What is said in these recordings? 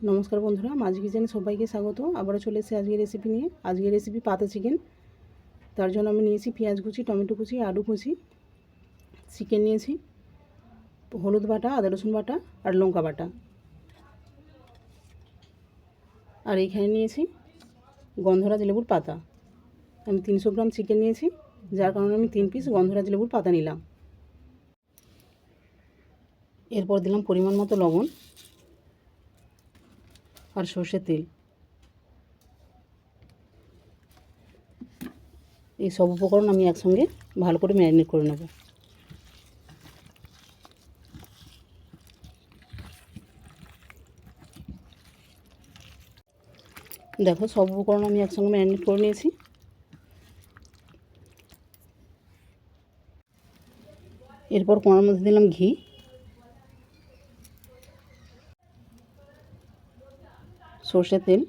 নমস্কার বন্ধুরা, মাঝ কিচেনে সবাইকে স্বাগত। আবারও চলে এসেছি আজকের রেসিপি নিয়ে। আজকের রেসিপি পাতা চিকেন। তার জন্য আমি নিয়েছি পেঁয়াজ কুচি, টমেটো কুচি, আলু কুচি, চিকেন নিয়েছি, হলুদ বাটা, আদা রসুন বাটা আর লঙ্কা বাটা। আর এইখানে নিয়েছি গন্ধরাজ লেবুর পাতা। আমি 300 গ্রাম চিকেন নিয়েছি, যার কারণে আমি 3 পিস গন্ধরাজ লেবুর পাতা নিলাম। এরপর দিলাম পরিমাণ মতো লবণ আর সর্ষের তেল। এই সব উপকরণ আমি একসঙ্গে ভালো করে ম্যারিনেট করে নেব। দেখো, সব উপকরণ আমি একসঙ্গে ম্যারিনেট করে নিয়েছি। এরপর কড়ার মধ্যে দিলাম ঘি, সর্ষের তেল,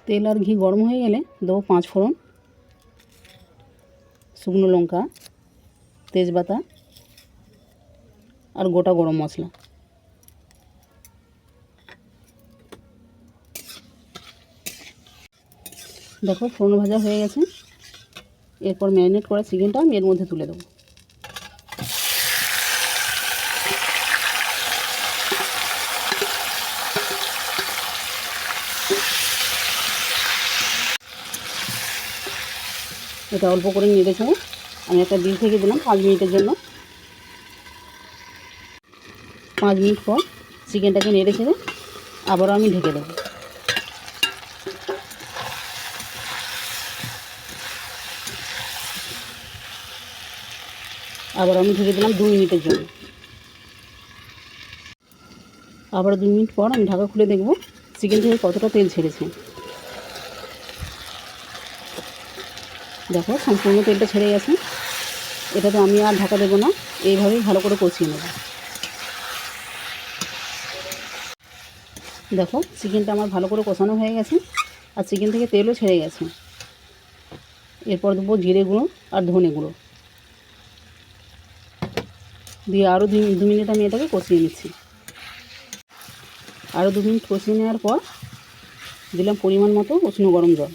তেল আর ঘি গরম হয়ে গেলে দেবো 5 ফোড়ন, শুকনো লঙ্কা, তেজপাতা আর গোটা গরম মশলা। দেখো, ফোড়ন ভাজা হয়ে গেছে। এরপর ম্যারিনেট করা চিকেনটা আমি এর মধ্যে তুলে দেবো। এটা অল্প করে নেড়ে ছেড়ে আমি একটা ডিম থেকে দিলাম 5 মিনিটের জন্য। 5 মিনিট পর চিকেনটাকে নেড়ে ছেড়ে আবারও আমি ঢেকে দেবো। আবার আমি ঢেকে দিলাম 2 মিনিটের জন্য। আবার 2 মিনিট পর আমি ঢাকা খুলে দেখব চিকেন থেকে কতটা তেল ছেড়েছে। দেখো, সম্পূর্ণ তেলটা ছেড়ে গেছে। এটাতে আমি আর ঢাকা দেবো না, এইভাবেই ভালো করে কষিয়ে নেব। দেখো, চিকেনটা আমার ভালো করে কষানো হয়ে গেছে আর চিকেন থেকে তেলও ছেড়ে গেছে। এরপর দেবো জিরে গুঁড়ো আর ধনে গুঁড়ো দিয়ে আরও 2 মিনিট আমি এটাকে কষিয়ে নিচ্ছি। আরও 2 মিনিট কষিয়ে নেওয়ার পর দিলাম পরিমাণ মতো উষ্ণ গরম জল।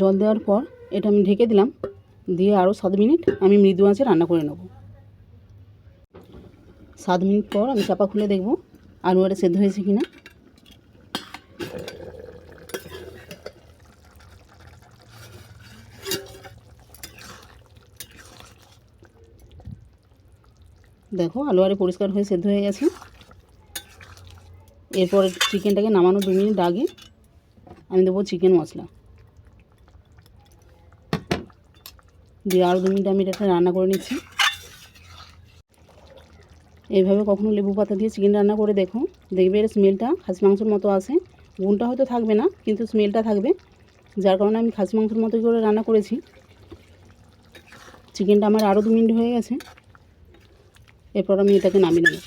জল দেওয়ার পর এটা আমি ঢেকে দিলাম, দিয়ে আরও 7 মিনিট আমি মৃদু আঁচে রান্না করে নেব। 7 মিনিট পর আমি চাপা খুলে দেখব আলু আরে সেদ্ধ হয়েছে কিনা। দেখো, আলু আরে পরিষ্কার হয়ে সেদ্ধ হয়ে গেছে। এরপর চিকেনটাকে নামানোর 2 মিনিট আগে আমি দেবো চিকেন মশলা, দিয়ে আরও 2 মিনিট আমি এটা রান্না করে নিচ্ছি। এইভাবে কখনো লেবু পাতা দিয়ে চিকেন রান্না করে দেখো, দেখবে এর স্মেলটা খাসি মাংসের মতো আসে। গুণটা হয়তো থাকবে না, কিন্তু স্মেলটা থাকবে, যার কারণে আমি খাসি মাংসের মতো করে রান্না করেছি। চিকেনটা আমার আরও 2 মিনিট হয়ে গেছে। এরপর আমি এটাকে নামিয়ে নেব।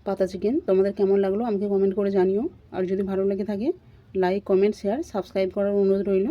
পাতা চিকেন তোমাদের কেমন লাগলো আমাকে কমেন্ট করে জানিও। আর যদি ভালো লেগে থাকে লাইক, কমেন্ট, শেয়ার, সাবস্ক্রাইব করার অনুরোধ রইল।